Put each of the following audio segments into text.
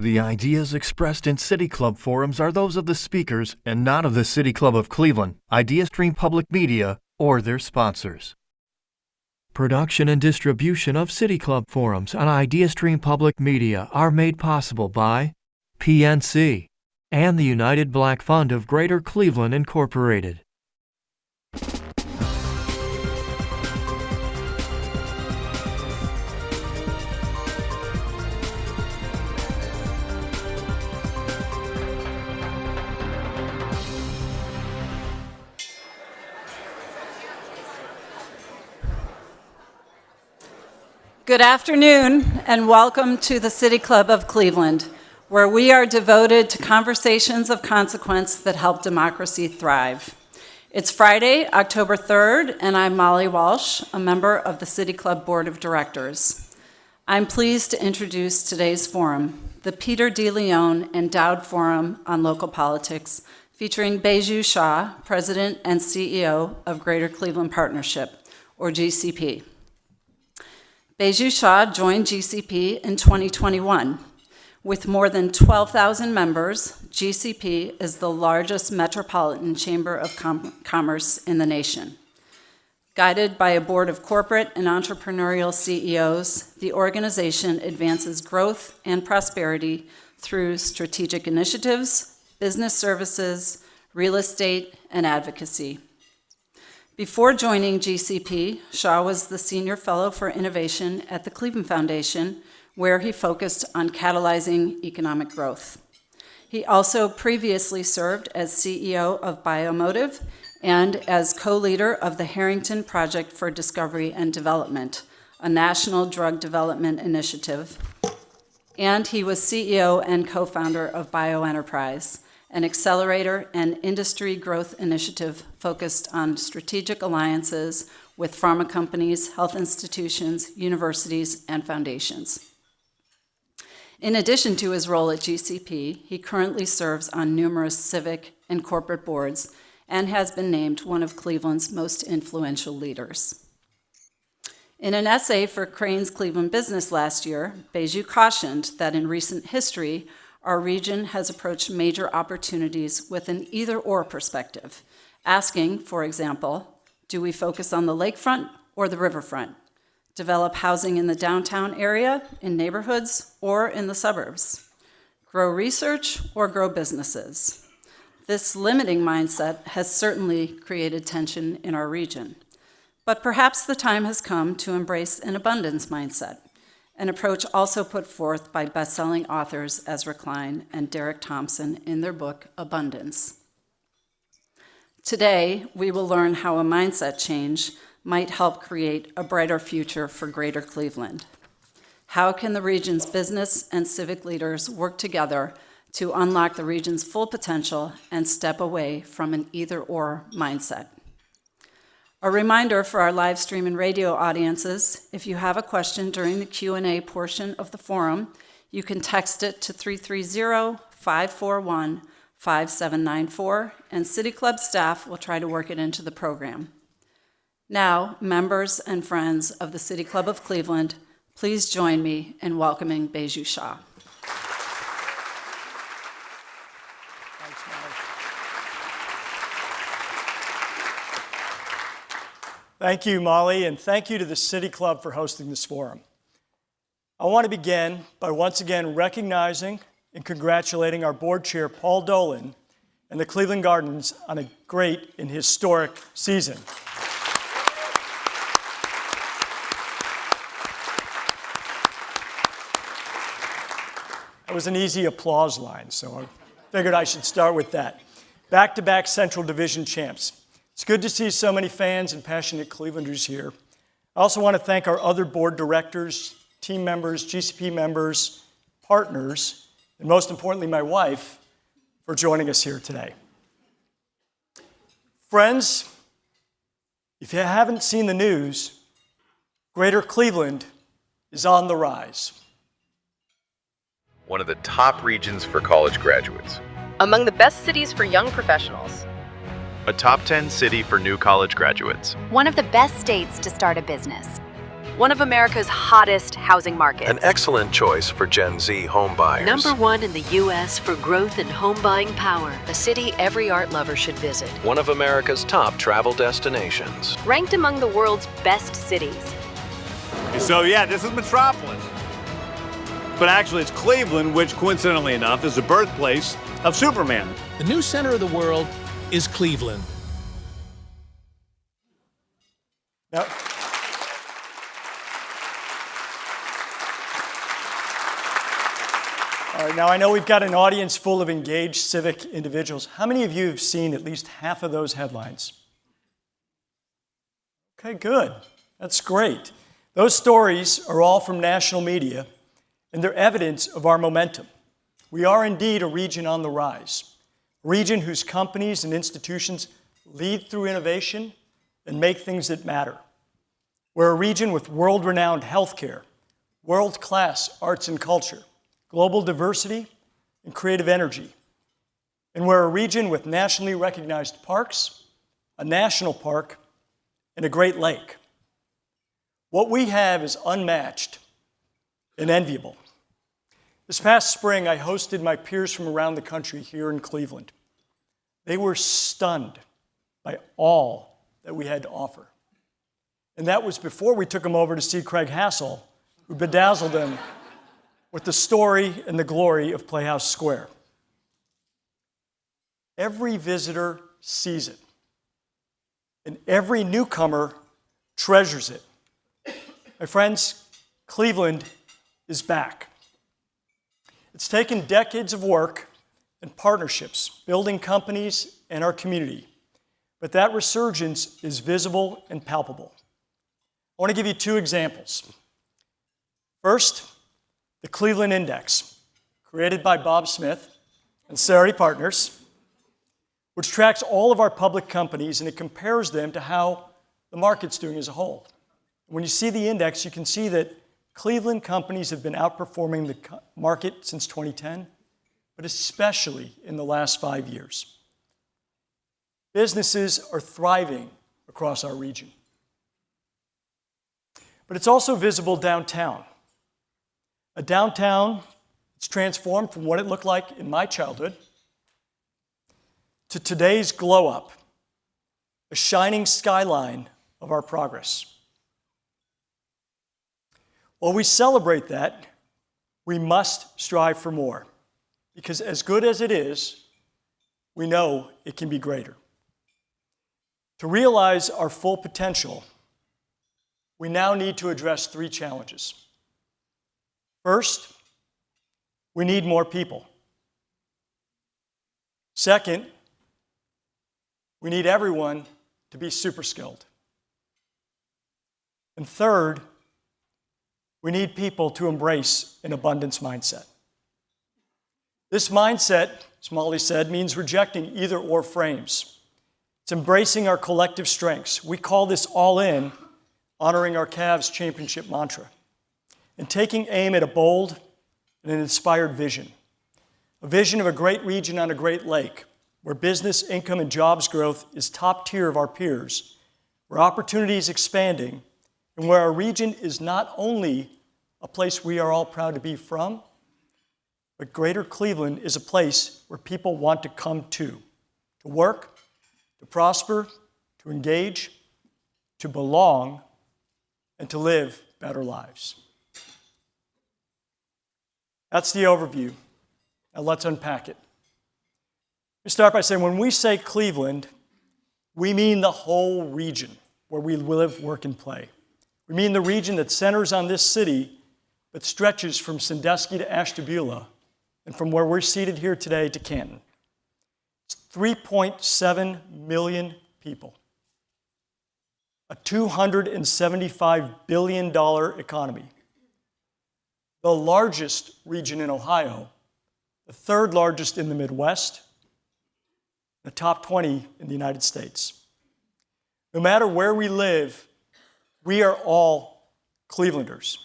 The ideas expressed in City Club forums are those of the speakers and not of the City Club of Cleveland, IdeaStream Public Media, or their sponsors. Production and distribution of City Club forums on IdeaStream Public Media are made possible by PNC and the United Black Fund of Greater Cleveland, Incorporated. Good afternoon, and welcome to the City Club of Cleveland, where we are devoted to conversations of consequence that help democracy thrive. It's Friday, October 3rd, and I'm Molly Walsh, a member of the City Club Board of Directors. I'm pleased to introduce today's forum, the Peter D. Leon Endowed Forum on Local Politics, featuring Baiju Shah, President and CEO of Greater Cleveland Partnership, or GCP. Baiju Shah joined GCP in 2021. With more than 12,000 members, GCP is the largest metropolitan chamber of commerce in the nation. Guided by a board of corporate and entrepreneurial CEOs, the organization advances growth and prosperity through strategic initiatives, business services, real estate, and advocacy. Before joining GCP, Shah was the Senior Fellow for Innovation at the Cleveland Foundation, where he focused on catalyzing economic growth. He also previously served as CEO of Biomotive and as co-leader of the Harrington Project for Discovery and Development, a national drug development initiative. And he was CEO and co-founder of BioEnterprise, an accelerator and industry growth initiative focused on strategic alliances with pharma companies, health institutions, universities, and foundations. In addition to his role at GCP, he currently serves on numerous civic and corporate boards and has been named one of Cleveland's most influential leaders. In an essay for Crain's Cleveland Business last year, Baiju cautioned that in recent history, our region has approached major opportunities with an either-or perspective, asking, for example, do we focus on the lakefront or the riverfront? Develop housing in the downtown area, in neighborhoods, or in the suburbs? Grow research or grow businesses? This limiting mindset has certainly created tension in our region. But perhaps the time has come to embrace an abundance mindset, an approach also put forth by best-selling authors Ezra Klein and Derek Thompson in their book, Abundance. Today, we will learn how a mindset change might help create a brighter future for Greater Cleveland. How can the region's business and civic leaders work together to unlock the region's full potential and step away from an either-or mindset? A reminder for our live stream and radio audiences, if you have a question during the Q&A portion of the forum, you can text it to 330-541-5794, and City Club staff will try to work it into the program. Now, members and friends of the City Club of Cleveland, please join me in welcoming Baiju Shah. Thank you, Molly, and thank you to the City Club for hosting this forum. I want to begin by once again recognizing and congratulating our board chair, Paul Dolan, and the Cleveland Gardens on a great and historic season. That was an easy applause line, so I figured I should start with that. Back-to-back Central Division champs. It's good to see so many fans and passionate Clevelanders here. I also want to thank our other board directors, team members, GCP members, partners, and most importantly, my wife, for joining us here today. Friends, if you haven't seen the news, Greater Cleveland is on the rise. One of the top regions for college graduates. Among the best cities for young professionals. A top 10 city for new college graduates. One of the best states to start a business. one of America's hottest housing markets. An excellent choice for Gen Z home buyers. #1 in the U.S. for growth and home buying power. A city every art lover should visit. One of America's top travel destinations. Ranked among the world's best cities. So yeah, this is Metropolis. But actually it's Cleveland, which coincidentally enough is the birthplace of Superman. The new center of the world is Cleveland. Now, all right, now I know we've got an audience full of engaged civic individuals. How many of you have seen at least half of those headlines? Okay, good. That's great. Those stories are all from national media, and they're evidence of our momentum. We are indeed a region on the rise, a region whose companies and institutions lead through innovation and make things that matter. We're a region with world-renowned healthcare, world-class arts and culture, global diversity, and creative energy. And we're a region with nationally recognized parks, a national park, and a Great Lake. What we have is unmatched and enviable. This past spring, I hosted my peers from around the country here in Cleveland. They were stunned by all that we had to offer. And that was before we took them over to see Craig Hassel, who bedazzled them with the story and the glory of Playhouse Square. Every visitor sees it, and every newcomer treasures it. My friends, Cleveland is back. It's taken decades of work and partnerships, building companies and our community, but that resurgence is visible and palpable. I want to give you two examples. First, the Cleveland Index, created by Bob Smith and Sarity Partners, which tracks all of our public companies and it compares them to how the market's doing as a whole. When you see the index, you can see that Cleveland companies have been outperforming the market since 2010, but especially in the last 5 years. Businesses are thriving across our region. But it's also visible downtown. A downtown that's transformed from what it looked like in my childhood to today's glow-up, a shining skyline of our progress. While we celebrate that, we must strive for more, because as good as it is, we know it can be greater. To realize our full potential, we now need to address 3 challenges. First, we need more people. Second, we need everyone to be super skilled. And third, we need people to embrace an abundance mindset. This mindset, as Molly said, means rejecting either or frames. It's embracing our collective strengths. We call this all in, honoring our Cavs championship mantra, and taking aim at a bold and an inspired vision. A vision of a great region on a great lake, where business, income, and jobs growth is top tier of our peers, where opportunity is expanding, and where our region is not only a place we are all proud to be from, but Greater Cleveland is a place where people want to come to work, to prosper, to engage, to belong, and to live better lives. That's the overview. Now let's unpack it. Let me start by saying when we say Cleveland, we mean the whole region where we live, work, and play. We mean the region that centers on this city but stretches from Sandusky to Ashtabula and from where we're seated here today to Canton. It's 3.7 million people, a $275 billion economy, the largest region in Ohio, the 3rd largest in the Midwest, the top 20 in the United States. No matter where we live, we are all Clevelanders.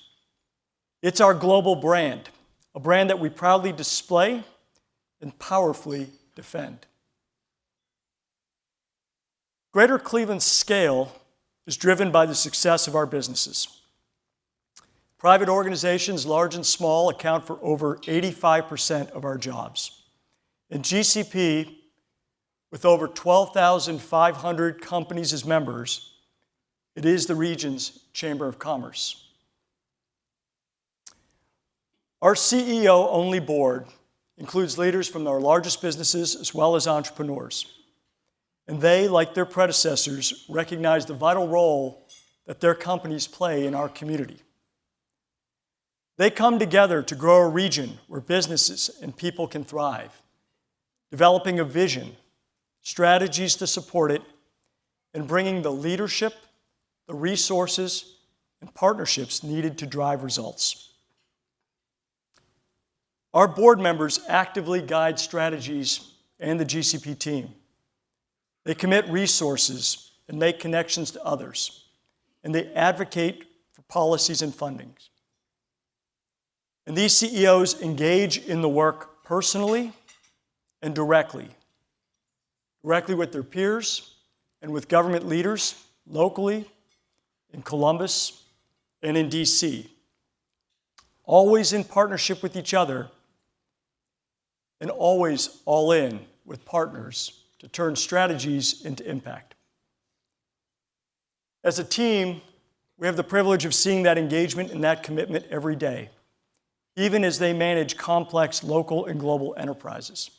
It's our global brand, a brand that we proudly display and powerfully defend. Greater Cleveland's scale is driven by the success of our businesses. Private organizations, large and small, account for over 85% of our jobs. In GCP, with over 12,500 companies as members, it is the region's Chamber of Commerce. Our CEO-only board includes leaders from our largest businesses as well as entrepreneurs. And they, like their predecessors, recognize the vital role that their companies play in our community. They come together to grow a region where businesses and people can thrive, developing a vision, strategies to support it, and bringing the leadership, the resources, and partnerships needed to drive results. Our board members actively guide strategies and the GCP team. They commit resources and make connections to others, and they advocate for policies and fundings. And these CEOs engage in the work personally and directly with their peers and with government leaders locally, in Columbus, and in DC, always in partnership with each other and always all in with partners to turn strategies into impact. As a team, we have the privilege of seeing that engagement and that commitment every day, even as they manage complex local and global enterprises.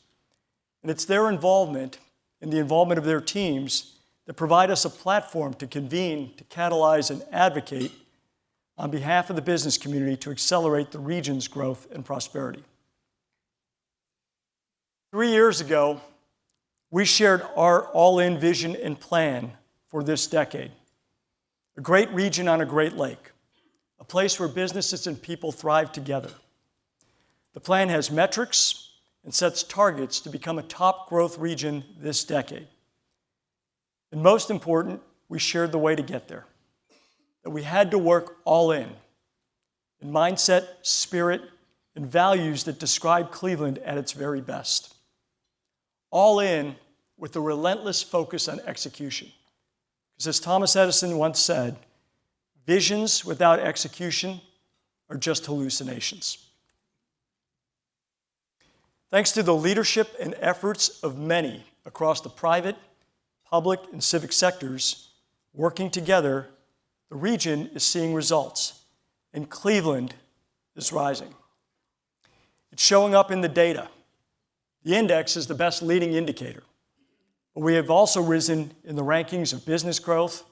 And it's their involvement and the involvement of their teams that provide us a platform to convene, to catalyze, and advocate on behalf of the business community to accelerate the region's growth and prosperity. 3 years ago, we shared our all-in vision and plan for this decade. A great region on a great lake, a place where businesses and people thrive together. The plan has metrics and sets targets to become a top growth region this decade. And most important, we shared the way to get there. That we had to work all in mindset, spirit, and values that describe Cleveland at its very best. All in with a relentless focus on execution. Because as Thomas Edison once said, visions without execution are just hallucinations. Thanks to the leadership and efforts of many across the private, public, and civic sectors working together, the region is seeing results, and Cleveland is rising. It's showing up in the data. The index is the best leading indicator. But we have also risen in the rankings of business growth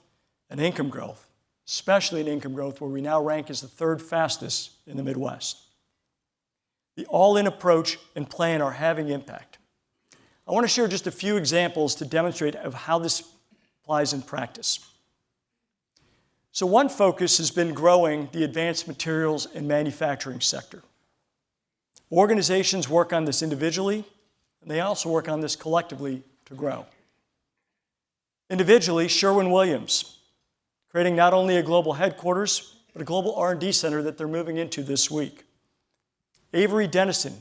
and income growth, especially in income growth, where we now rank as the third fastest in the Midwest. The all-in approach and plan are having impact. I want to share just a few examples to demonstrate of how this applies in practice. So one focus has been growing the advanced materials and manufacturing sector. Organizations work on this individually, and they also work on this collectively to grow. Individually, Sherwin-Williams, creating not only a global headquarters, but a global R&D center that they're moving into this week. Avery Dennison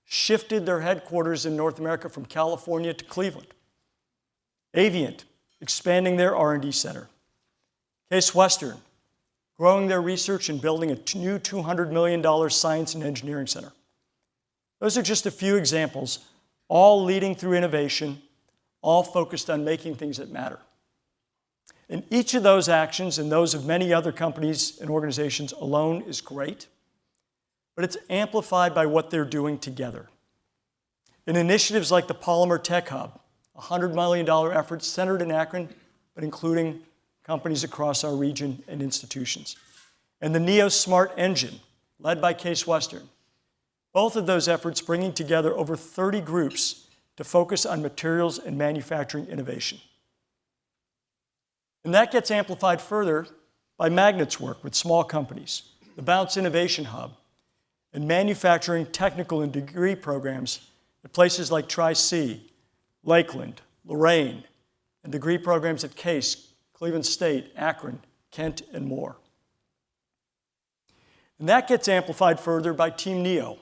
shifted their headquarters in North America from California to Cleveland. Avient, expanding their R&D center. Case Western, growing their research and building a new $200 million science and engineering center. Those are just a few examples, all leading through innovation, all focused on making things that matter. And each of those actions and those of many other companies and organizations alone is great, but it's amplified by what they're doing together. In initiatives like the Polymer Tech Hub, a $100 million effort centered in Akron, but including companies across our region and institutions. And the Neo Smart Engine, led by Case Western. Both of those efforts bringing together over 30 groups to focus on materials and manufacturing innovation. And that gets amplified further by Magnet's work with small companies, the Bounce Innovation Hub, and manufacturing technical and degree programs at places like Tri-C, Lakeland, Lorain, and degree programs at Case, Cleveland State, Akron, Kent, and more. And that gets amplified further by Team Neo.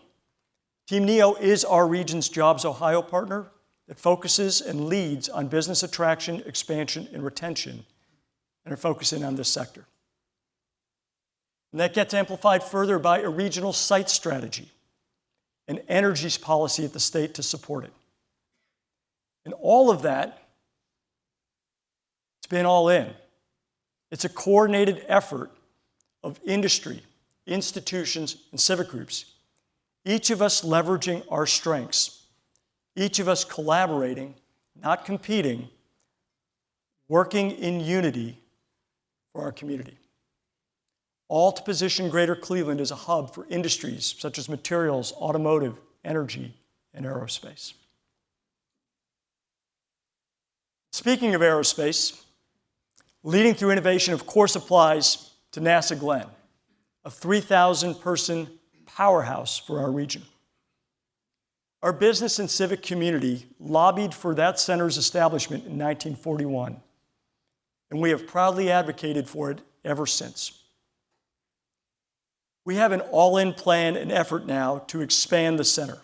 Team Neo is our region's Jobs Ohio partner that focuses and leads on business attraction, expansion, and retention, and are focusing on this sector. And that gets amplified further by a regional site strategy and energy policy at the state to support it. And all of that, it's been all in. It's a coordinated effort of industry, institutions, and civic groups, each of us leveraging our strengths, each of us collaborating, not competing, working in unity for our community. All to position Greater Cleveland as a hub for industries such as materials, automotive, energy, and aerospace. Speaking of aerospace, leading through innovation of course applies to NASA Glenn, a 3,000-person powerhouse for our region. Our business and civic community lobbied for that center's establishment in 1941, and we have proudly advocated for it ever since. We have an all-in plan and effort now to expand the center.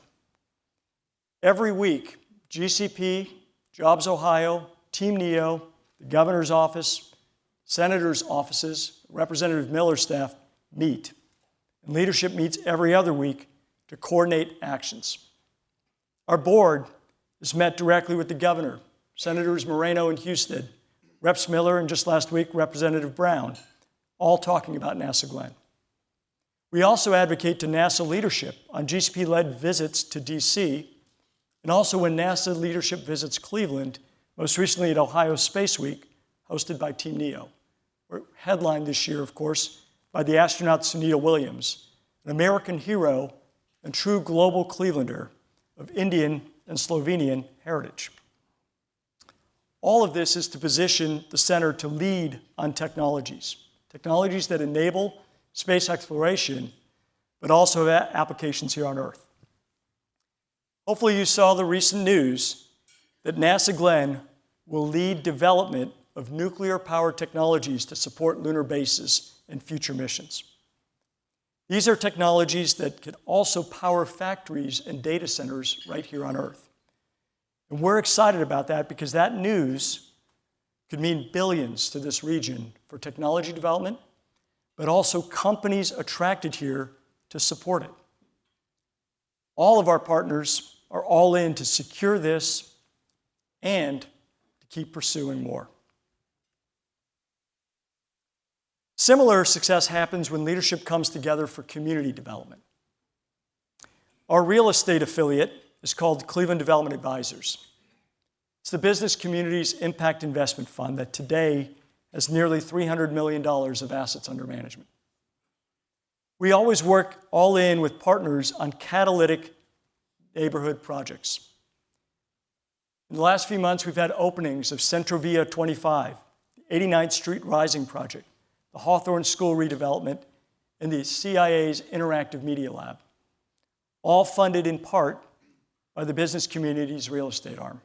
Every week, GCP, Jobs Ohio, Team NEO, the governor's office, senators' offices, Representative Miller's staff meet. And leadership meets every other week to coordinate actions. Our board has met directly with the governor, Senators Moreno and Husted, Reps Miller, and just last week, Representative Brown, all talking about NASA Glenn. We also advocate to NASA leadership on GCP-led visits to DC, and also when NASA leadership visits Cleveland, most recently at Ohio Space Week, hosted by Team NEO. We're headlined this year, of course, by the astronaut Sunita Williams, an American hero and true global Clevelander of Indian and Slovenian heritage. All of this is to position the center to lead on technologies that enable space exploration, but also have applications here on Earth. Hopefully you saw the recent news that NASA Glenn will lead development of nuclear-powered technologies to support lunar bases and future missions. These are technologies that could also power factories and data centers right here on Earth. And we're excited about that because that news could mean billions to this region for technology development, but also companies attracted here to support it. All of our partners are all in to secure this and to keep pursuing more. Similar success happens when leadership comes together for community development. Our real estate affiliate is called Cleveland Development Advisors. It's the business community's impact investment fund that today has nearly $300 million of assets under management. We always work all in with partners on catalytic neighborhood projects. In the last few months, we've had openings of Centrovia 25, the 89th Street Rising Project, the Hawthorne School redevelopment, and the CIA's Interactive Media Lab, all funded in part by the business community's real estate arm.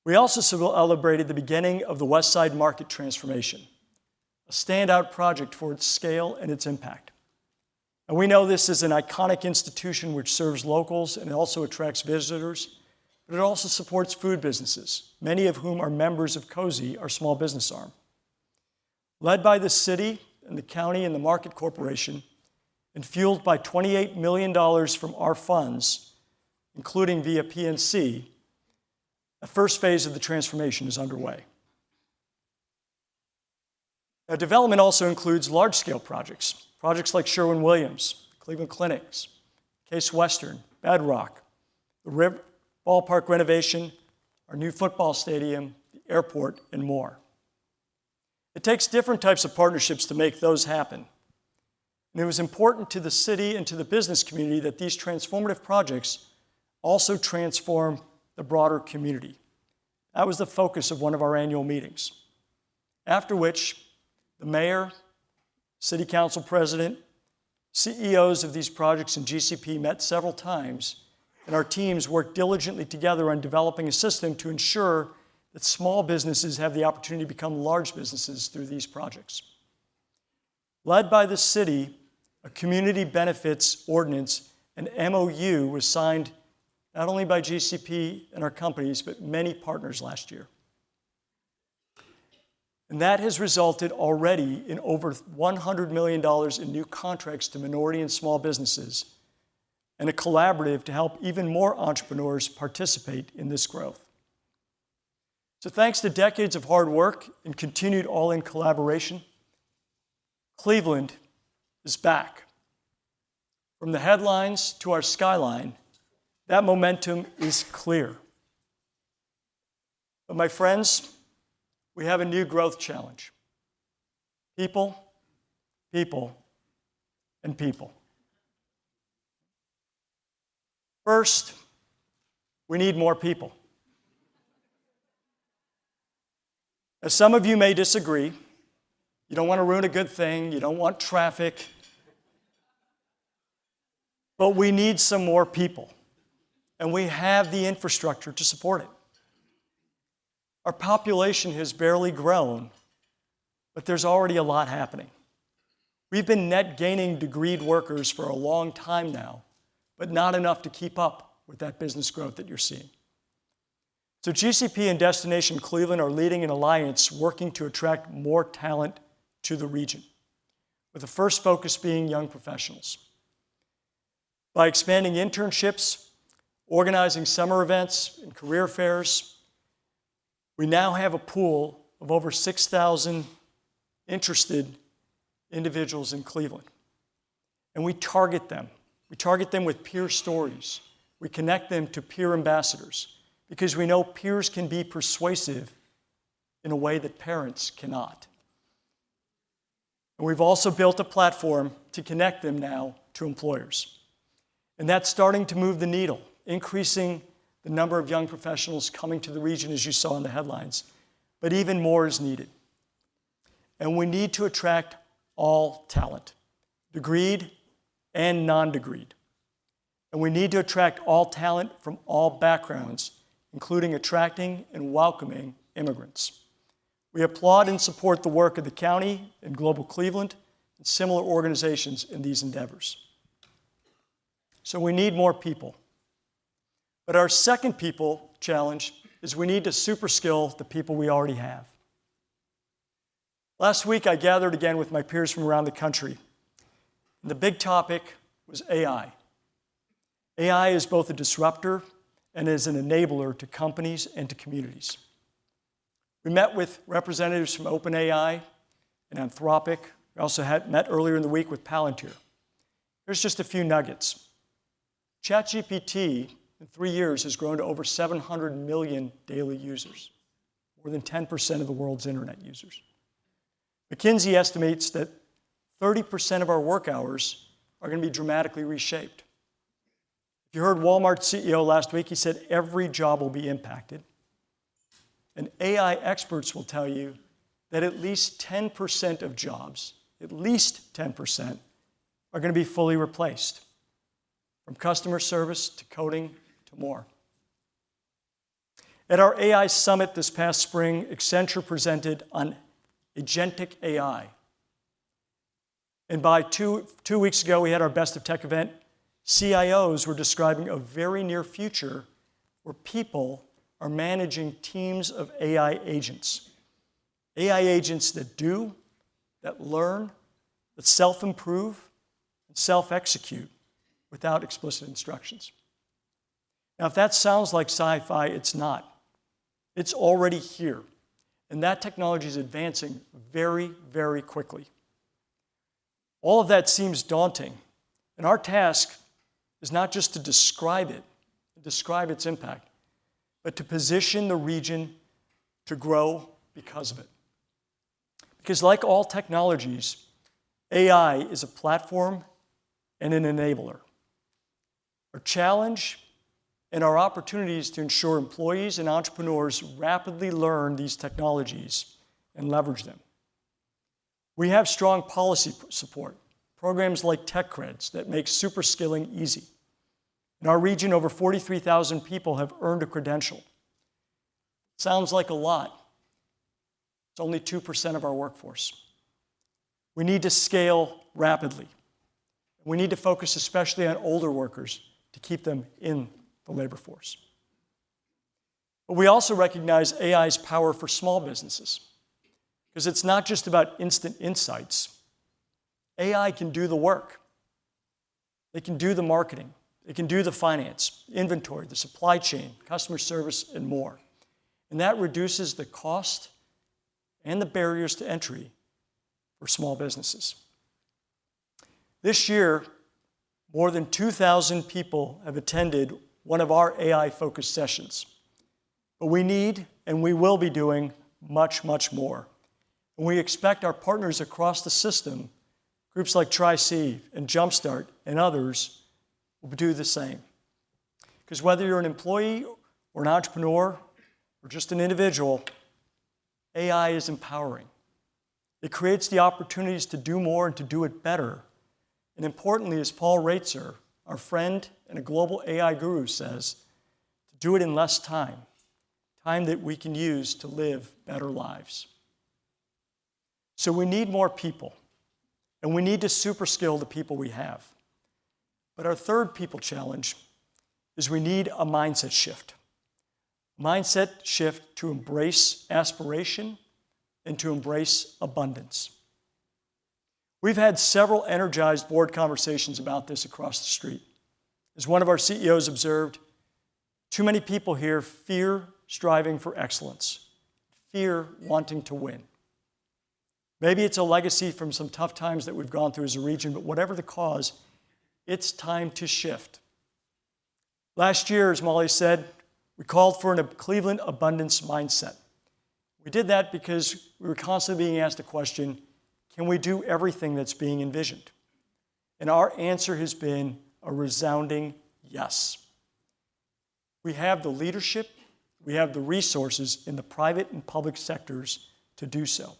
We also celebrated the beginning of the West Side Market transformation, a standout project for its scale and its impact. And we know this is an iconic institution which serves locals and also attracts visitors, but it also supports food businesses, many of whom are members of COSI, our small business arm. Led by the city and the county and the Market Corporation, and fueled by $28 million from our funds, including via PNC, the first phase of the transformation is underway. Now, development also includes large-scale projects like Sherwin-Williams, Cleveland Clinics, Case Western, Bedrock, the ballpark renovation, our new football stadium, the airport, and more. It takes different types of partnerships to make those happen. And it was important to the city and to the business community that these transformative projects also transform the broader community. That was the focus of one of our annual meetings. After which, the mayor, city council president, CEOs of these projects in GCP met several times, and our teams worked diligently together on developing a system to ensure that small businesses have the opportunity to become large businesses through these projects. Led by the city, a community benefits ordinance, an MOU was signed not only by GCP and our companies, but many partners last year. And that has resulted already in over $100 million in new contracts to minority and small businesses, and a collaborative to help even more entrepreneurs participate in this growth. So thanks to decades of hard work and continued all-in collaboration, Cleveland is back. From the headlines to our skyline, that momentum is clear. But my friends, we have a new growth challenge. People, people, and people. First, we need more people. As some of you may disagree, you don't want to ruin a good thing, you don't want traffic, but we need some more people, and we have the infrastructure to support it. Our population has barely grown, but there's already a lot happening. We've been net gaining degreed workers for a long time now, but not enough to keep up with that business growth that you're seeing. So GCP and Destination Cleveland are leading an alliance working to attract more talent to the region, with the first focus being young professionals. By expanding internships, organizing summer events and career fairs, we now have a pool of over 6,000 interested individuals in Cleveland. And we target them. We target them with peer stories. We connect them to peer ambassadors because we know peers can be persuasive in a way that parents cannot. And we've also built a platform to connect them now to employers. And that's starting to move the needle, increasing the number of young professionals coming to the region, as you saw in the headlines. But even more is needed. And we need to attract all talent, degreed and non-degreed. And we need to attract all talent from all backgrounds, including attracting and welcoming immigrants. We applaud and support the work of the county and Global Cleveland and similar organizations in these endeavors. So we need more people. But our second people challenge is we need to super skill the people we already have. Last week, I gathered again with my peers from around the country. And the big topic was AI. AI is both a disruptor and is an enabler to companies and to communities. We met with representatives from OpenAI and Anthropic. We also met earlier in the week with Palantir. Here's just a few nuggets. ChatGPT in 3 years has grown to over 700 million daily users, more than 10% of the world's internet users. McKinsey estimates that 30% of our work hours are going to be dramatically reshaped. If you heard Walmart's CEO last week, he said every job will be impacted. And AI experts will tell you that at least 10% of jobs, at least 10%, are going to be fully replaced, from customer service to coding to more. At our AI summit this past spring, Accenture presented on agentic AI. And by two weeks ago, we had our Best of Tech event. CIOs were describing a very near future where people are managing teams of AI agents. AI agents that do, that learn, that self-improve, and self-execute without explicit instructions. Now, if that sounds like sci-fi, it's not. It's already here. And that technology is advancing very, very quickly. All of that seems daunting. And our task is not just to describe it, describe its impact, but to position the region to grow because of it. Because like all technologies, AI is a platform and an enabler. Our challenge and our opportunities to ensure employees and entrepreneurs rapidly learn these technologies and leverage them. We have strong policy support, programs like Tech Creds that make super skilling easy. In our region, over 43,000 people have earned a credential. Sounds like a lot. It's only 2% of our workforce. We need to scale rapidly. We need to focus especially on older workers to keep them in the labor force. But we also recognize AI's power for small businesses. because it's not just about instant insights. AI can do the work. It can do the marketing. It can do the finance, inventory, the supply chain, customer service, and more. And that reduces the cost and the barriers to entry for small businesses. This year, more than 2,000 people have attended one of our AI-focused sessions. But we need, and we will be doing, much, much more. And we expect our partners across the system, groups like Tri-C and Jumpstart and others, will do the same. Because whether you're an employee or an entrepreneur or just an individual, AI is empowering. It creates the opportunities to do more and to do it better. And importantly, as Paul Raitzer, our friend and a global AI guru, says, to do it in less time, time that we can use to live better lives. So we need more people, and we need to super skill the people we have. But our third people challenge is we need a mindset shift. Mindset shift to embrace aspiration and to embrace abundance. We've had several energized board conversations about this across the street. As one of our CEOs observed, too many people here fear striving for excellence, fear wanting to win. Maybe it's a legacy from some tough times that we've gone through as a region, but whatever the cause, it's time to shift. Last year, as Molly said, we called for a Cleveland abundance mindset. We did that because we were constantly being asked the question, can we do everything that's being envisioned? And our answer has been a resounding yes. We have the leadership, we have the resources in the private and public sectors to do so.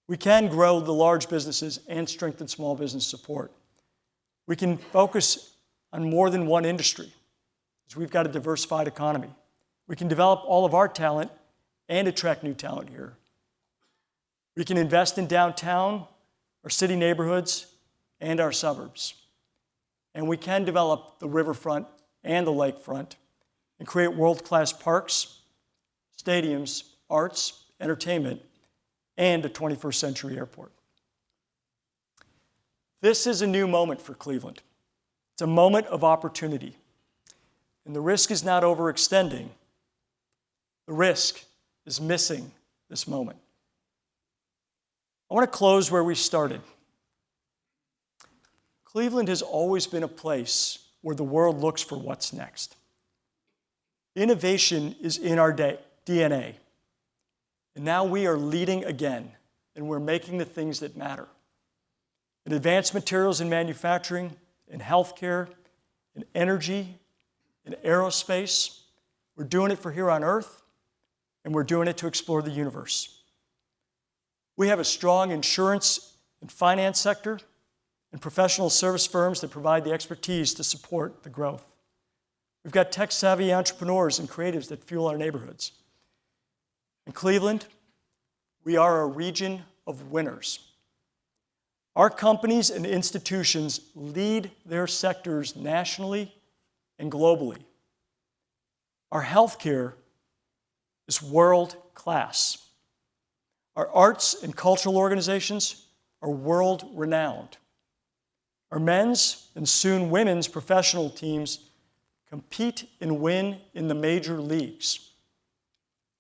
We can grow the large businesses and strengthen small business support. We can focus on more than one industry, because we've got a diversified economy. We can develop all of our talent and attract new talent here. We can invest in downtown, our city neighborhoods, and our suburbs. And we can develop the riverfront and the lakefront and create world-class parks, stadiums, arts, entertainment, and a 21st century airport. This is a new moment for Cleveland. It's a moment of opportunity. And the risk is not overextending. The risk is missing this moment. I want to close where we started. Cleveland has always been a place where the world looks for what's next. Innovation is in our DNA. And now we are leading again, and we're making the things that matter. In advanced materials and manufacturing, in healthcare, in energy, in aerospace. We're doing it for here on Earth, and we're doing it to explore the universe. We have a strong insurance and finance sector and professional service firms that provide the expertise to support the growth. We've got tech-savvy entrepreneurs and creatives that fuel our neighborhoods. In Cleveland, we are a region of winners. Our companies and institutions lead their sectors nationally and globally. Our healthcare is world-class. Our arts and cultural organizations are world-renowned. Our men's and soon women's professional teams compete and win in the major leagues.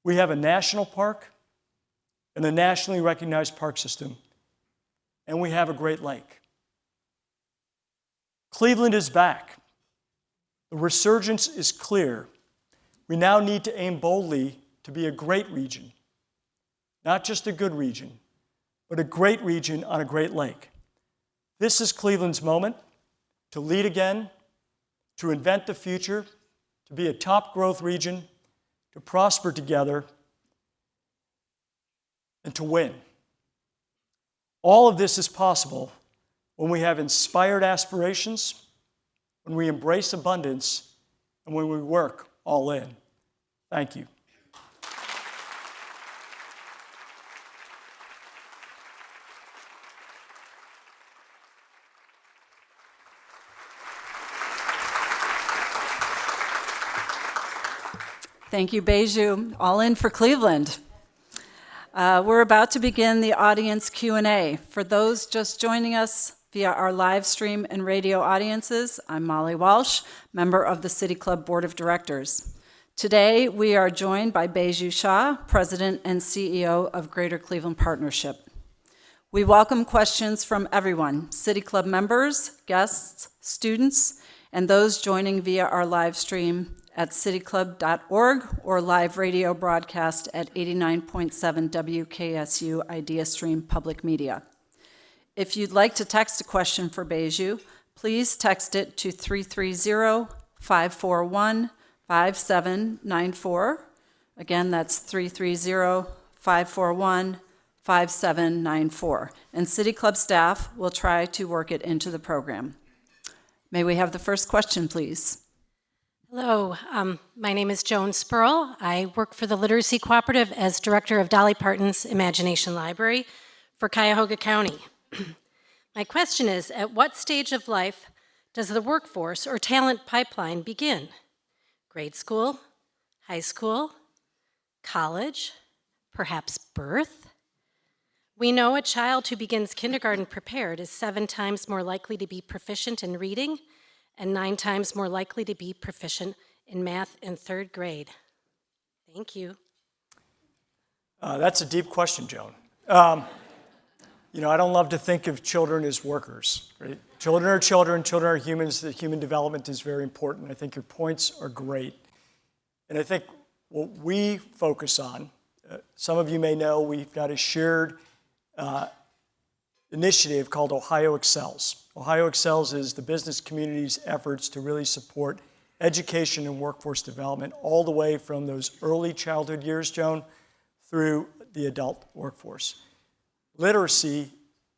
We have a national park and a nationally recognized park system, and we have a Great Lake. Cleveland is back. The resurgence is clear. We now need to aim boldly to be a great region, not just a good region, but a great region on a Great Lake. This is Cleveland's moment to lead again, to invent the future, to be a top growth region, to prosper together, and to win. All of this is possible when we have inspired aspirations, when we embrace abundance, and when we work all in. Thank you. Thank you, Baiju. All in for Cleveland. We're about to begin the audience Q&A. For those just joining us via our live stream and radio audiences, I'm Molly Walsh, member of the City Club Board of Directors. Today, we are joined by Baiju Shah, President and CEO of Greater Cleveland Partnership. We welcome questions from everyone, City Club members, guests, students, and those joining via our live stream at cityclub.org or live radio broadcast at 89.7 WKSU Idea Stream Public Media. If you'd like to text a question for Baiju, please text it to 330-541-5794. Again, that's 330-541-5794. And City Club staff will try to work it into the program. May we have the first question, please? Hello, my name is Joan Spurl. I work for the Literacy Cooperative as director of Dolly Parton's Imagination Library for Cuyahoga County. My question is, at what stage of life does the workforce or talent pipeline begin? Grade school, high school, college, perhaps birth? We know a child who begins kindergarten prepared is 7 times more likely to be proficient in reading and 9 times more likely to be proficient in math in 3rd grade. Thank you. That's a deep question, Joan. You know, I don't love to think of children as workers, right? Children are children, children are humans, the human development is very important. I think your points are great. And I think what we focus on, some of you may know we've got a shared initiative called Ohio Excels. Ohio Excels is the business community's efforts to really support education and workforce development all the way from those early childhood years, Joan, through the adult workforce. Literacy,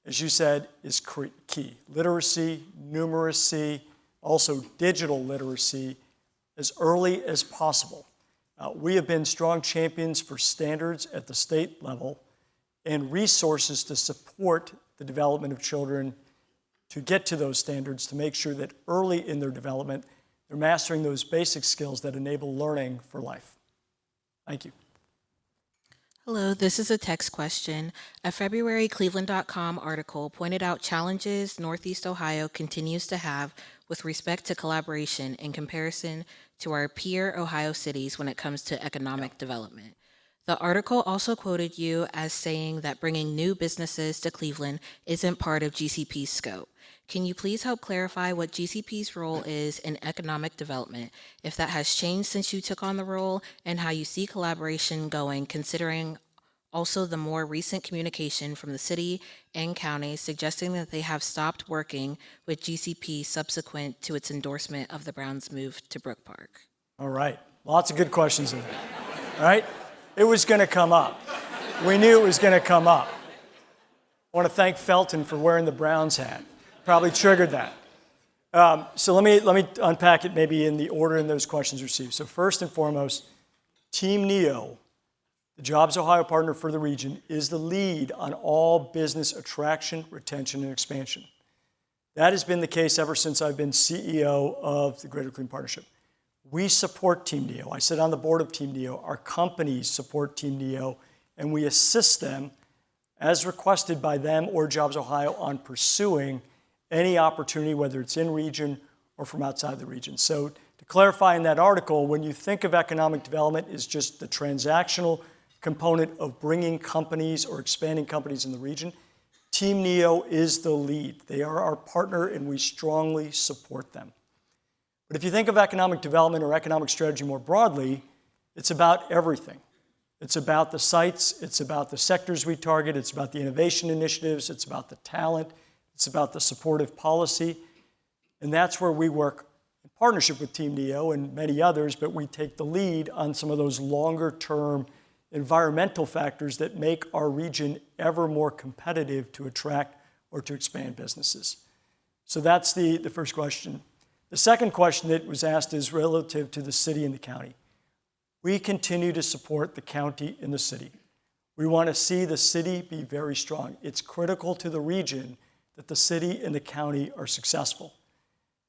as you said, is key. Literacy, numeracy, also digital literacy, as early as possible. We have been strong champions for standards at the state level and resources to support the development of children to get to those standards, to make sure that early in their development, they're mastering those basic skills that enable learning for life. Thank you. Hello, this is a text question. A February Cleveland.com article pointed out challenges Northeast Ohio continues to have with respect to collaboration in comparison to our peer Ohio cities when it comes to economic development. The article also quoted you as saying that bringing new businesses to Cleveland isn't part of GCP's scope. Can you please help clarify what GCP's role is in economic development, if that has changed since you took on the role, and how you see collaboration going, considering also the more recent communication from the city and county suggesting that they have stopped working with GCP subsequent to its endorsement of the Browns' move to Brook Park? All right, lots of good questions in there. All right, it was going to come up. We knew it was going to come up. I want to thank Felton for wearing the Browns hat. Probably triggered that. So let me unpack it maybe in the order in those questions received. So first and foremost, Team NEO, the Jobs Ohio partner for the region, is the lead on all business attraction, retention, and expansion. That has been the case ever since I've been CEO of the Greater Cleveland Partnership. We support Team NEO. I sit on the board of Team NEO. Our companies support Team NEO, and we assist them as requested by them or Jobs Ohio on pursuing any opportunity, whether it's in region or from outside the region. So to clarify in that article, when you think of economic development as just the transactional component of bringing companies or expanding companies in the region, Team NEO is the lead. They are our partner and we strongly support them. But if you think of economic development or economic strategy more broadly, it's about everything. It's about the sites, it's about the sectors we target, it's about the innovation initiatives, it's about the talent, it's about the supportive policy, and that's where we work in partnership with Team NEO and many others, but we take the lead on some of those longer-term environmental factors that make our region ever more competitive to attract or to expand businesses. So that's the first question. The second question that was asked is relative to the city and the county. We continue to support the county and the city. We want to see the city be very strong. It's critical to the region that the city and the county are successful.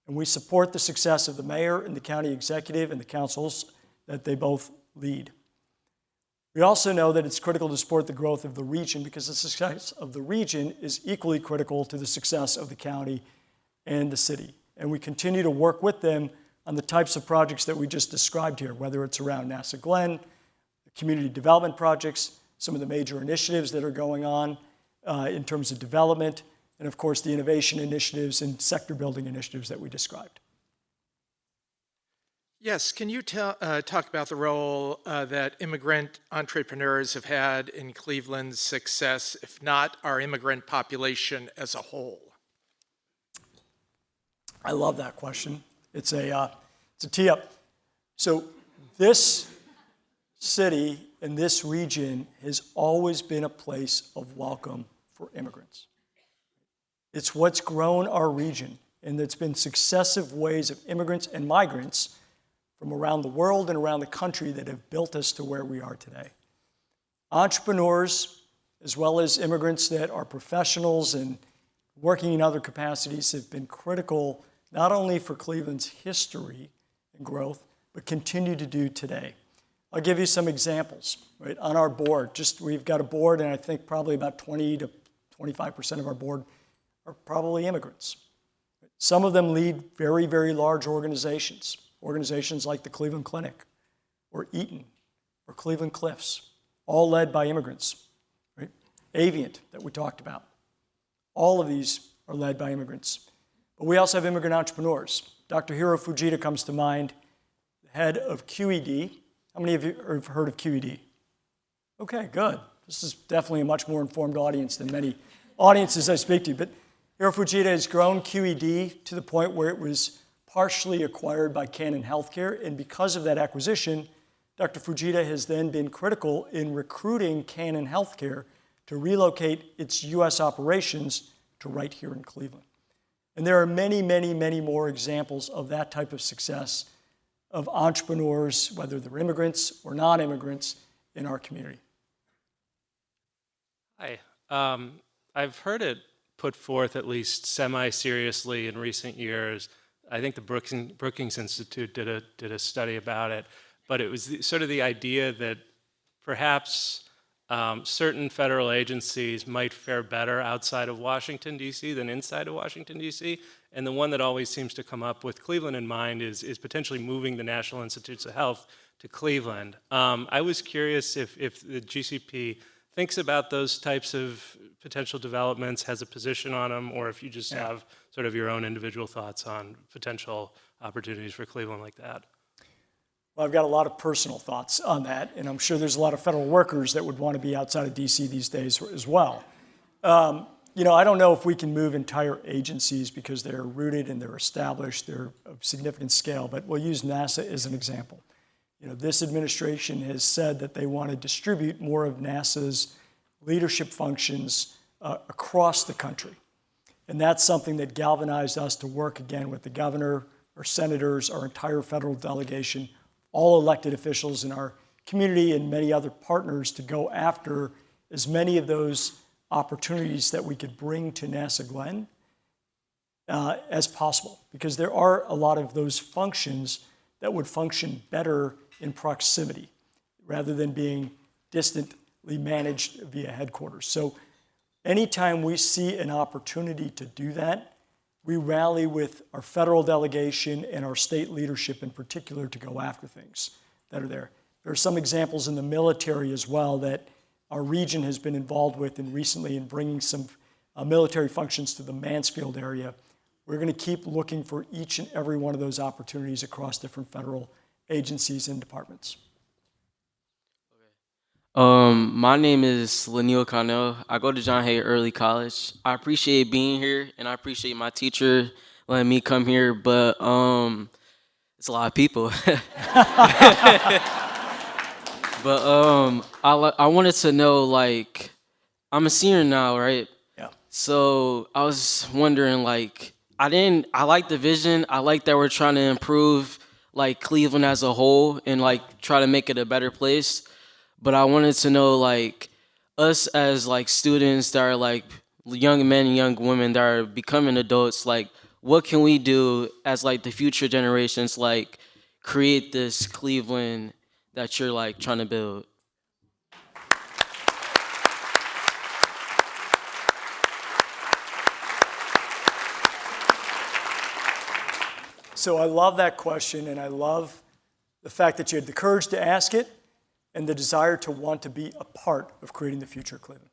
And we support the success of the mayor and the county executive and the councils that they both lead. We also know that it's critical to support the growth of the region because the success of the region is equally critical to the success of the county and the city. And we continue to work with them on the types of projects that we just described here, whether it's around NASA Glen, the community development projects, some of the major initiatives that are going on in terms of development, and of course the innovation initiatives and sector building initiatives that we described. Yes, can you talk about the role that immigrant entrepreneurs have had in Cleveland's success, if not our immigrant population as a whole? I love that question. It's a tee-up. So this city and this region has always been a place of welcome for immigrants. It's what's grown our region, and it's been successive waves of immigrants and migrants from around the world and around the country that have built us to where we are today. Entrepreneurs, as well as immigrants that are professionals and working in other capacities, have been critical not only for Cleveland's history and growth, but continue to do today. I'll give you some examples. Right? On our board, we've got a board, and I think probably about 20 to 25% of our board are probably immigrants. Some of them lead very, very large organizations like the Cleveland Clinic or Eaton or Cleveland Cliffs, all led by immigrants. Right? Avient that we talked about. All of these are led by immigrants. But we also have immigrant entrepreneurs. Dr. Hiro Fujita comes to mind, the head of QED. How many of you have heard of QED? Okay, good. This is definitely a much more informed audience than many audiences I speak to. But Hiro Fujita has grown QED to the point where it was partially acquired by Canon Healthcare, and because of that acquisition, Dr. Fujita has then been critical in recruiting Canon Healthcare to relocate its U.S. operations to right here in Cleveland. And there are many, many, many more examples of that type of success of entrepreneurs, whether they're immigrants or non-immigrants, in our community. Hi. I've heard it put forth at least semi-seriously in recent years. I think the Brookings Institute did a study about it, but it was sort of the idea that perhaps certain federal agencies might fare better outside of Washington, D.C. than inside of Washington, D.C. And the one that always seems to come up with Cleveland in mind is potentially moving the National Institutes of Health to Cleveland. I was curious if the GCP thinks about those types of potential developments, has a position on them, or if you just have sort of your own individual thoughts on potential opportunities for Cleveland like that. Well, I've got a lot of personal thoughts on that, and I'm sure there's a lot of federal workers that would want to be outside of D.C. these days as well. I don't know if we can move entire agencies because they're rooted and they're established, they're of significant scale, but we'll use NASA as an example. This administration has said that they want to distribute more of NASA's leadership functions across the country. And that's something that galvanized us to work again with the governor, our senators, our entire federal delegation, all elected officials in our community and many other partners to go after as many of those opportunities that we could bring to NASA Glen as possible. Because there are a lot of those functions that would function better in proximity rather than being distantly managed via headquarters. So anytime we see an opportunity to do that, we rally with our federal delegation and our state leadership in particular to go after things that are there. There are some examples in the military as well that our region has been involved with and recently in bringing some military functions to the Mansfield area. We're going to keep looking for each and every one of those opportunities across different federal agencies and departments. My name is Laniel Connell. I go to John Hay Early College. I appreciate being here, and I appreciate my teacher letting me come here, but it's a lot of people. But I wanted to know, like, I'm a senior now, right? Yeah. So I was wondering, like, I like the vision. I like that we're trying to improve, like, Cleveland as a whole and, like, try to make it a better place. But I wanted to know, like, us as, like, students that are, like, young men and young women that are becoming adults, like, what can we do as, like, the future generations, like, create this Cleveland that you're, like, trying to build? So I love that question, and I love the fact that you had the courage to ask it and the desire to want to be a part of creating the future of Cleveland.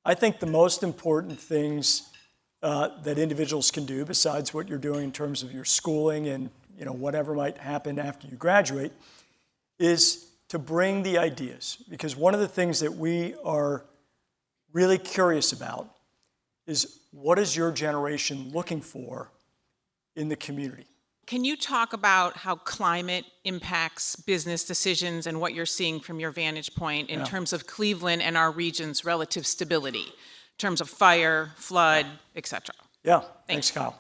I think the most important things that individuals can do, besides what you're doing in terms of your schooling and whatever might happen after you graduate, is to bring the ideas. Because one of the things that we are really curious about is, what is your generation looking for in the community? Can you talk about how climate impacts business decisions and what you're seeing from your vantage point in terms of Cleveland and our region's relative stability, in terms of fire, flood, et cetera? Yeah, thanks, Kyle.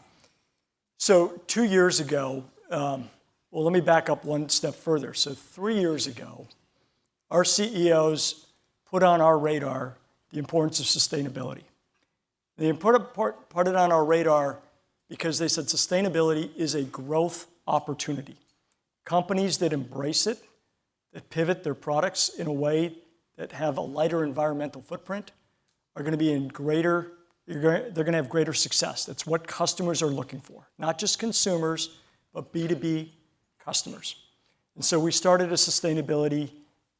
So 2 years ago, well, let me back up one step further. So 3 years ago, our CEOs put on our radar the importance of sustainability. They put it on our radar because they said sustainability is a growth opportunity. Companies that embrace it, that pivot their products in a way that have a lighter environmental footprint, are going to be they're going to have greater success. That's what customers are looking for, not just consumers, but B2B customers. And so we started a sustainability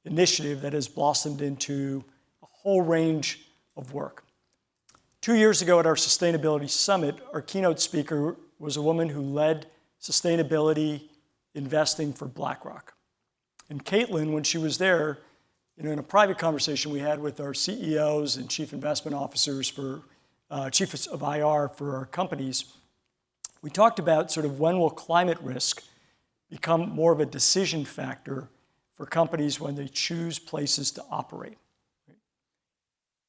initiative that has blossomed into a whole range of work. 2 years ago at our Sustainability Summit, our keynote speaker was a woman who led sustainability investing for BlackRock. And Caitlin, when she was there, in a private conversation we had with our CEOs and chief investment officers chiefs of IR for our companies, we talked about sort of when will climate risk become more of a decision factor for companies when they choose places to operate.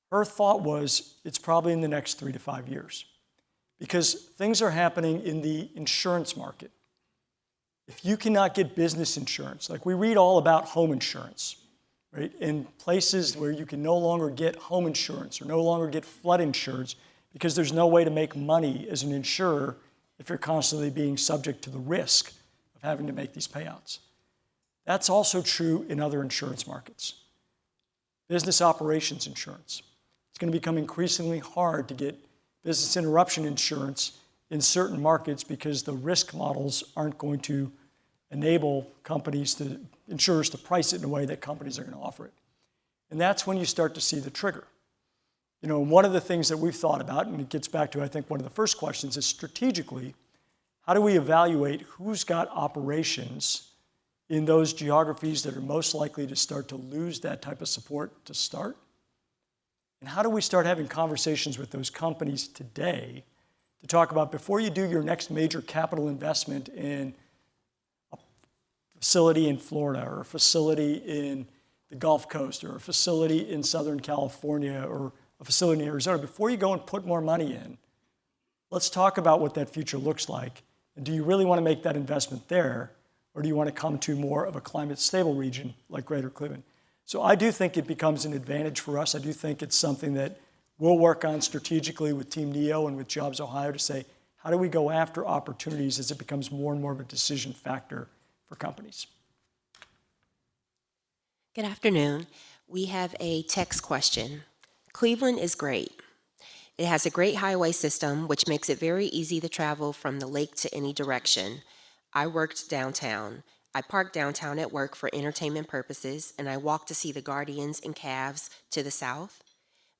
Her thought was, it's probably in the next 3 to 5 years, because things are happening in the insurance market. If you cannot get business insurance, like we read all about home insurance, right? In places where you can no longer get home insurance or no longer get flood insurance because there's no way to make money as an insurer if you're constantly being subject to the risk of having to make these payouts. That's also true in other insurance markets. Business operations insurance. It's going to become increasingly hard to get business interruption insurance in certain markets because the risk models aren't going to enable insurers to price it in a way that companies are going to offer it. And that's when you start to see the trigger. One of the things that we've thought about, and it gets back to, I think, one of the first questions, is strategically, how do we evaluate who's got operations in those geographies that are most likely to start to lose that type of support to start? And how do we start having conversations with those companies today to talk about, before you do your next major capital investment in a facility in Florida or a facility in the Gulf Coast or a facility in Southern California or a facility in Arizona, before you go and put more money in, let's talk about what that future looks like. And do you really want to make that investment there, or do you want to come to more of a climate stable region like Greater Cleveland? So I do think it becomes an advantage for us. I do think it's something that we'll work on strategically with Team NEO and with Jobs Ohio to say, how do we go after opportunities as it becomes more and more of a decision factor for companies? Good afternoon. We have a text question. Cleveland is great. It has a great highway system, which makes it very easy to travel from the lake to any direction. I worked downtown. I parked downtown at work for entertainment purposes, and I walked to see the Guardians and Cavs to the south,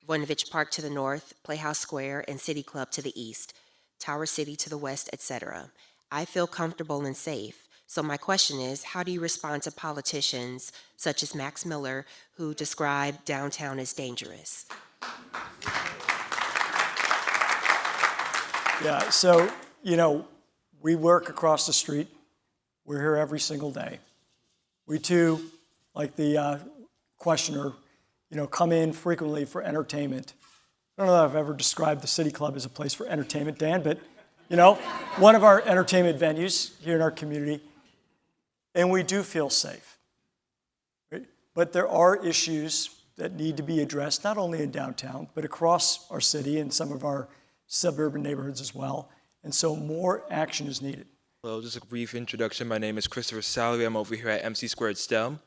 Voinovich Park to the north, Playhouse Square and City Club to the east, Tower City to the west, etc. I feel comfortable and safe. So my question is, how do you respond to politicians such as Max Miller, who describe downtown as dangerous? Yeah, so, we work across the street. We're here every single day. We too, like the questioner, come in frequently for entertainment. I don't know if I've ever described the City Club as a place for entertainment, Dan, but, one of our entertainment venues here in our community, and we do feel safe. Right? But there are issues that need to be addressed, not only in downtown, but across our city and some of our suburban neighborhoods as well. And so more action is needed. Hello, just a brief introduction. My name is Christopher Salary. I'm over here at MC Squared STEM.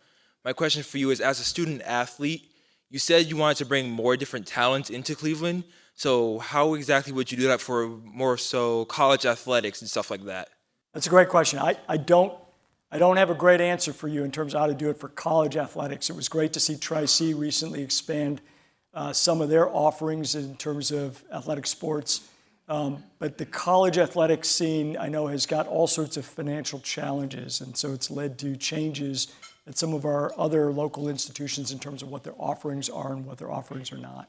My question for you is, as a student athlete, you said you wanted to bring more different talents into Cleveland. So how exactly would you do that for more so college athletics and stuff like that? That's a great question. I don't have a great answer for you in terms of how to do it for college athletics. It was great to see Tri-C recently expand some of their offerings in terms of athletic sports. But the college athletics scene, I know, has got all sorts of financial challenges, and so it's led to changes at some of our other local institutions in terms of what their offerings are and what their offerings are not.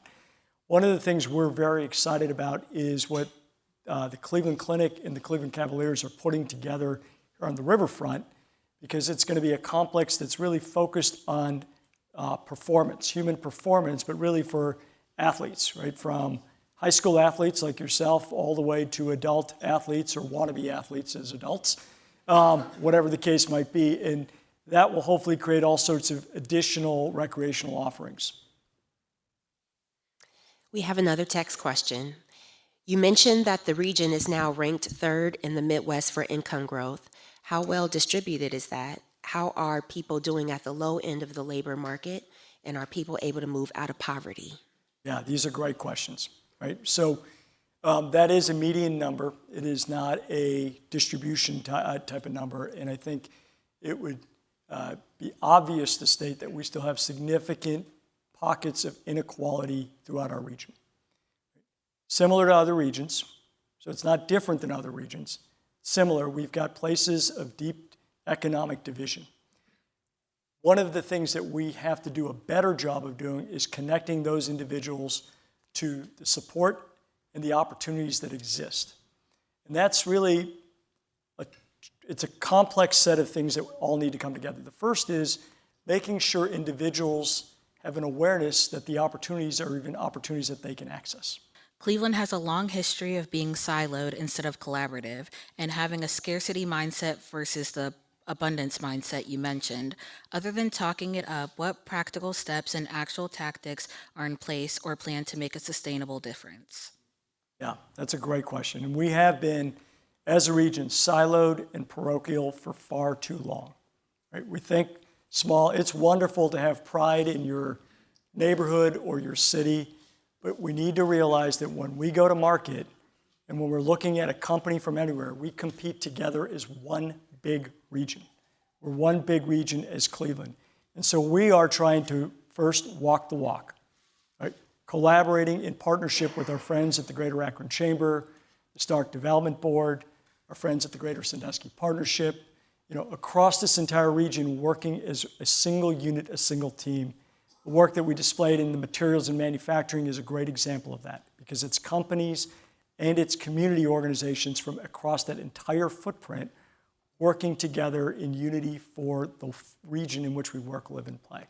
One of the things we're very excited about is what the Cleveland Clinic and the Cleveland Cavaliers are putting together here on the riverfront, because it's going to be a complex that's really focused on performance, human performance, but really for athletes, right? From high school athletes like yourself all the way to adult athletes or wannabe athletes as adults, whatever the case might be. And that will hopefully create all sorts of additional recreational offerings. We have another text question. You mentioned that the region is now ranked third in the Midwest for income growth. How well distributed is that? How are people doing at the low end of the labor market? And are people able to move out of poverty? Yeah, these are great questions, right? So that is a median number. It is not a distribution type of number. And I think it would be obvious to state that we still have significant pockets of inequality throughout our region. Similar to other regions, so it's not different than other regions. Similar, we've got places of deep economic division. One of the things that we have to do a better job of doing is connecting those individuals to the support and the opportunities that exist. And that's really, it's a complex set of things that all need to come together. The first is making sure individuals have an awareness that the opportunities are even opportunities that they can access. Cleveland has a long history of being siloed instead of collaborative and having a scarcity mindset versus the abundance mindset you mentioned. Other than talking it up, what practical steps and actual tactics are in place or plan to make a sustainable difference? Yeah, that's a great question. And we have been, as a region, siloed and parochial for far too long. Right? We think small. It's wonderful to have pride in your neighborhood or your city, but we need to realize that when we go to market and when we're looking at a company from anywhere, we compete together as one big region. We're one big region as Cleveland. And so we are trying to first walk the walk, right? Collaborating in partnership with our friends at the Greater Akron Chamber, the Stark Development Board, our friends at the Greater Sandusky Partnership, across this entire region, working as a single unit, a single team. The work that we displayed in the materials and manufacturing is a great example of that, because it's companies and it's community organizations from across that entire footprint working together in unity for the region in which we work, live, and play.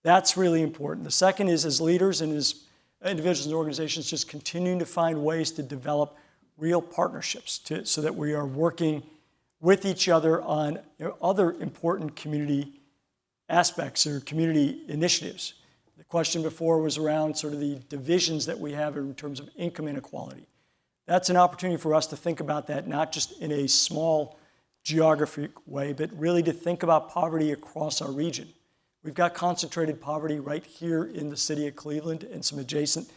That's really important. The second is, as leaders and as individuals and organizations, just continuing to find ways to develop real partnerships so that we are working with each other on other important community aspects or community initiatives. The question before was around sort of the divisions that we have in terms of income inequality. That's an opportunity for us to think about that, not just in a small geographic way, but really to think about poverty across our region. We've got concentrated poverty right here in the city of Cleveland and some adjacent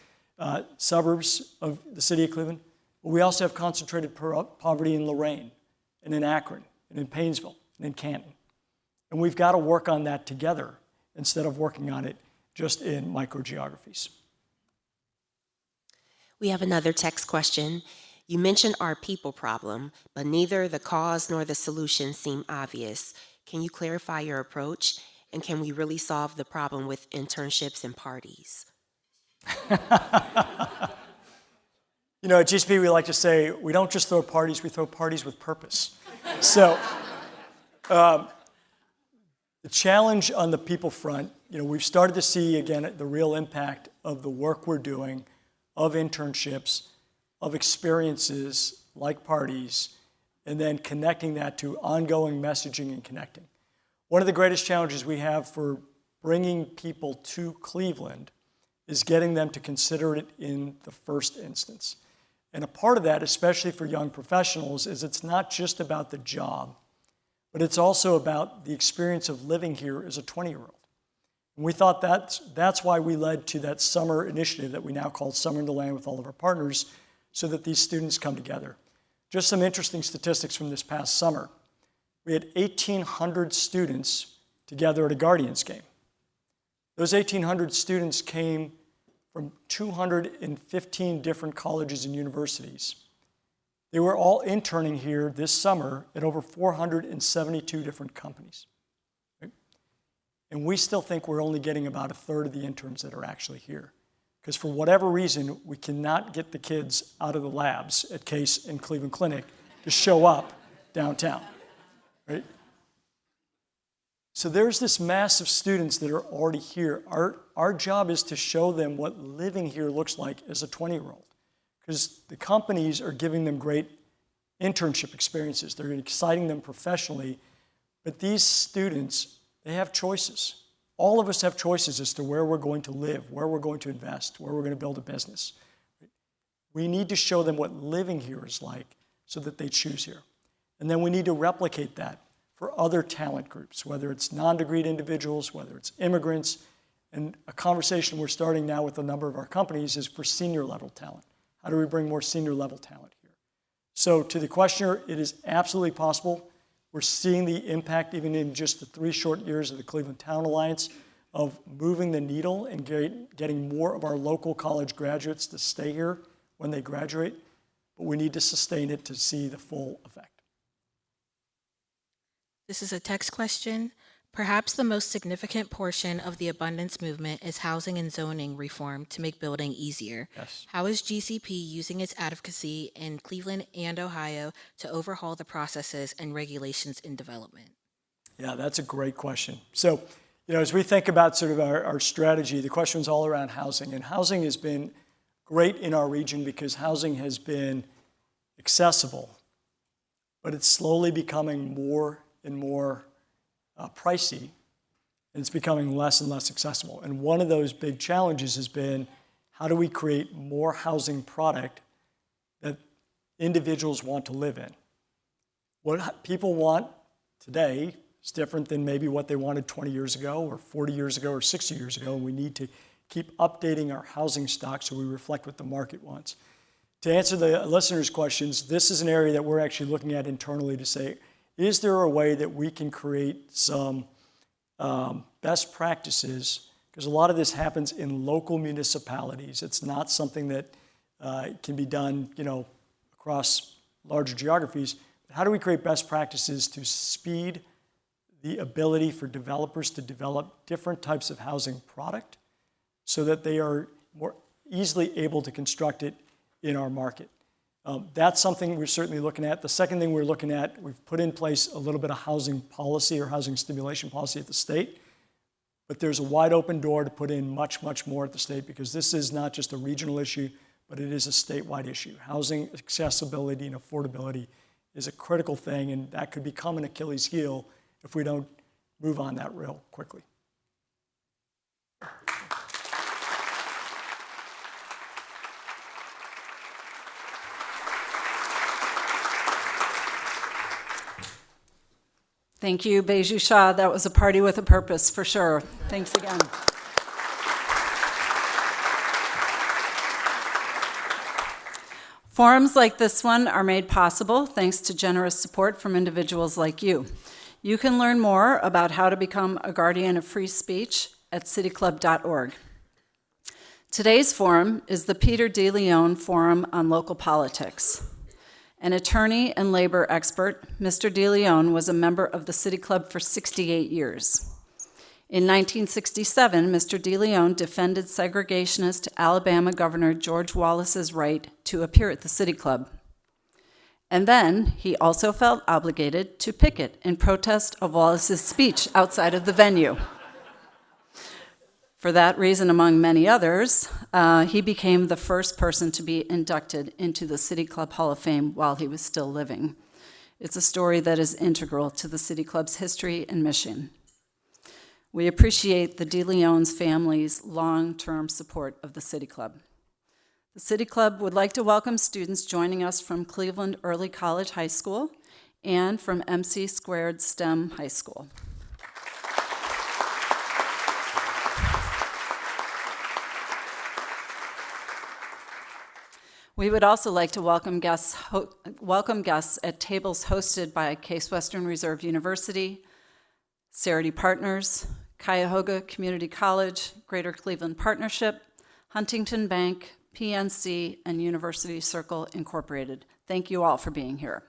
suburbs of the city of Cleveland. But we also have concentrated poverty in Lorain and in Akron and in Painesville and in Canton. And we've got to work on that together instead of working on it just in microgeographies. We have another text question. You mentioned our people problem, but neither the cause nor the solution seem obvious. Can you clarify your approach? And can we really solve the problem with internships and parties? At GCP, we like to say, we don't just throw parties, we throw parties with purpose. So the challenge on the people front, we've started to see, again, the real impact of the work we're doing, of internships, of experiences like parties, and then connecting that to ongoing messaging and connecting. One of the greatest challenges we have for bringing people to Cleveland is getting them to consider it in the first instance. And a part of that, especially for young professionals, is it's not just about the job, but it's also about the experience of living here as a 20-year-old. And we thought that's why we led to that summer initiative that we now call Summer in the Land with all of our partners, so that these students come together. Just some interesting statistics from this past summer. We had 1,800 students together at a Guardians game. Those 1,800 students came from 215 different colleges and universities. They were all interning here this summer at over 472 different companies. Right? And we still think we're only getting about a third of the interns that are actually here. Because for whatever reason, we cannot get the kids out of the labs at Case and Cleveland Clinic to show up downtown. Right? So there's this mass of students that are already here. Our job is to show them what living here looks like as a 20-year-old. Because the companies are giving them great internship experiences. They're exciting them professionally. But these students, they have choices. All of us have choices as to where we're going to live, where we're going to invest, where we're going to build a business. We need to show them what living here is like so that they choose here. And then we need to replicate that for other talent groups, whether it's non-degreed individuals, whether it's immigrants. And a conversation we're starting now with a number of our companies is for senior level talent. How do we bring more senior level talent here? So to the questioner, it is absolutely possible. We're seeing the impact even in just the 3 short years of the Cleveland Town Alliance of moving the needle and getting more of our local college graduates to stay here when they graduate. But we need to sustain it to see the full effect. This is a text question. Perhaps the most significant portion of the abundance movement is housing and zoning reform to make building easier. Yes. How is GCP using its advocacy in Cleveland and Ohio to overhaul the processes and regulations in development? Yeah, that's a great question. So, as we think about sort of our strategy, the question's all around housing. And housing has been great in our region because housing has been accessible, but it's slowly becoming more and more pricey, and it's becoming less and less accessible. And one of those big challenges has been, how do we create more housing product that individuals want to live in? What people want today is different than maybe what they wanted 20 years ago or 40 years ago or 60 years ago, and we need to keep updating our housing stock so we reflect what the market wants. To answer the listeners' questions, this is an area that we're actually looking at internally to say, is there a way that we can create some best practices? Because a lot of this happens in local municipalities. It's not something that can be done, across larger geographies. But how do we create best practices to speed the ability for developers to develop different types of housing product so that they are more easily able to construct it in our market? That's something we're certainly looking at. The second thing we're looking at, we've put in place a little bit of housing policy or housing stimulation policy at the state, but there's a wide open door to put in much, much more at the state because this is not just a regional issue, but it is a statewide issue. Housing accessibility and affordability is a critical thing, and that could become an Achilles heel if we don't move on that real quickly. Thank you, Baiju Shah. That was a party with a purpose, for sure. Thanks again. Forums like this one are made possible thanks to generous support from individuals like you. You can learn more about how to become a guardian of free speech at cityclub.org. Today's forum is the Peter DeLeon Forum on Local Politics. An attorney and labor expert, Mr. DeLeon was a member of the City Club for 68 years. In 1967, Mr. DeLeon defended segregationist Alabama Governor George Wallace's right to appear at the City Club. And then he also felt obligated to picket in protest of Wallace's speech outside of the venue. For that reason, among many others, he became the first person to be inducted into the City Club Hall of Fame while he was still living. It's a story that is integral to the City Club's history and mission. We appreciate the DeLeon's family's long-term support of the City Club. The City Club would like to welcome students joining us from Cleveland Early College High School and from MC Squared STEM High School. We would also like to welcome guests at tables hosted by Case Western Reserve University, Scarcity Partners, Cuyahoga Community College, Greater Cleveland Partnership, Huntington Bank, PNC, and University Circle Incorporated. Thank you all for being here.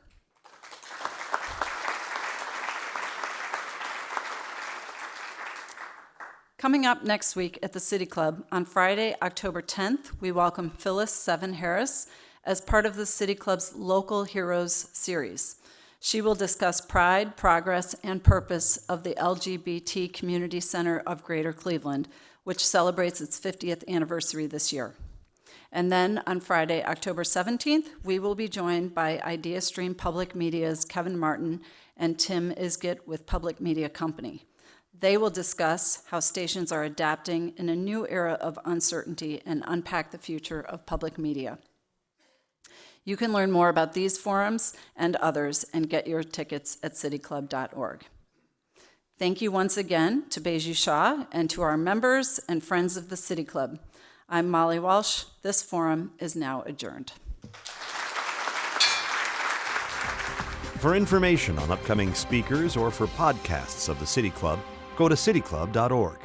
Coming up next week at the City Club, on Friday, October 10th, we welcome Phyllis Seven Harris as part of the City Club's Local Heroes series. She will discuss pride, progress, and purpose of the LGBT Community Center of Greater Cleveland, which celebrates its 50th anniversary this year. And then on Friday, October 17th, we will be joined by IdeaStream Public Media's Kevin Martin and Tim Isgett with Public Media Company. They will discuss how stations are adapting in a new era of uncertainty and unpack the future of public media. You can learn more about these forums and others and get your tickets at cityclub.org. Thank you once again to Baiju Shah and to our members and friends of the City Club. I'm Molly Walsh. This forum is now adjourned. For information on upcoming speakers or for podcasts of the City Club, go to cityclub.org.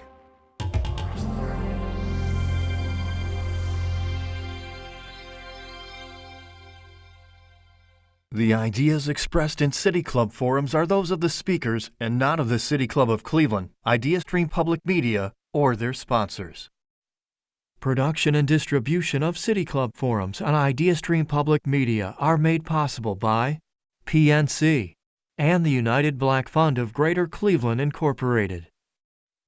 The ideas expressed in City Club forums are those of the speakers and not of the City Club of Cleveland, IdeaStream Public Media, or their sponsors. Production and distribution of City Club forums on IdeaStream Public Media are made possible by PNC and the United Black Fund of Greater Cleveland Incorporated.